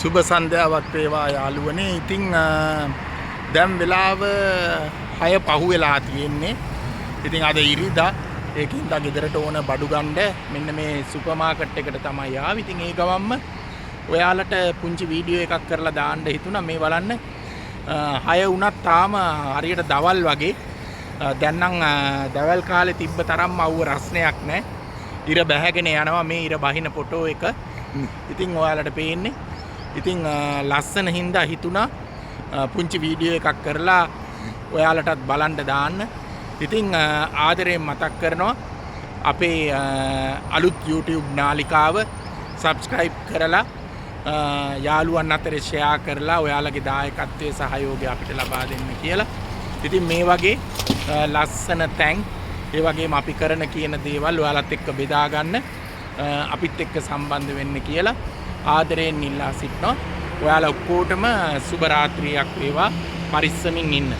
සුබ සන්ධ්‍යාවක් වේවා යාළුවනේ. ඉතින් දැන් වෙලාව 6 පහු වෙලා තියෙන්නේ. ඉතින් අද ඉරිදා ඒකින්ද ගෙදරට ඕන බඩු ගන්න මෙන්න මේ සුපර් මාකට් එකට තමයි ආවේ. ඉතින් ඒ ගමම්ම ඔයාලට පුංචි වීඩියෝ එකක් කරලා දාන්න හිතුණා. මේ බලන්න 6 වුණත් තාම හරියට දවල් වගේ. දැන් නම් දවල් කාලේ තිබ්බ තරම්ම අවුව රස්නයක් නැහැ. ඉර බැහැගෙන යනවා මේ ඉර බහින ෆොටෝ එක. ඉතින් ඔයාලට පේන්නේ. ඉතින් ලස්සන හින්දා හිතුණා පුංචි වීඩියෝ එකක් කරලා ඔයාලටත් බලන්න දාන්න. ඉතින් ආදරයෙන් මතක් කරනවා අපේ අලුත් YouTube නාලිකාව subscribe කරලා යාළුවන් අතර share කරලා ඔයාලගේ දායකත්වයේ සහයෝගය අපිට ලබා දෙන්න කියලා. ඉතින් මේ වගේ ලස්සන තැන් ඒ වගේම අපි කරන කියන දේවල් ඔයාලත් එක්ක බෙදා ගන්න අපිත් එක්ක සම්බන්ධ වෙන්න කියලා ආදරයෙන් ඉල්ලා සිටිනවා. ඔයාලා ඔක්කොටම සුබ රාත්‍රියක් වේවා. පරිස්සමින් ඉන්න.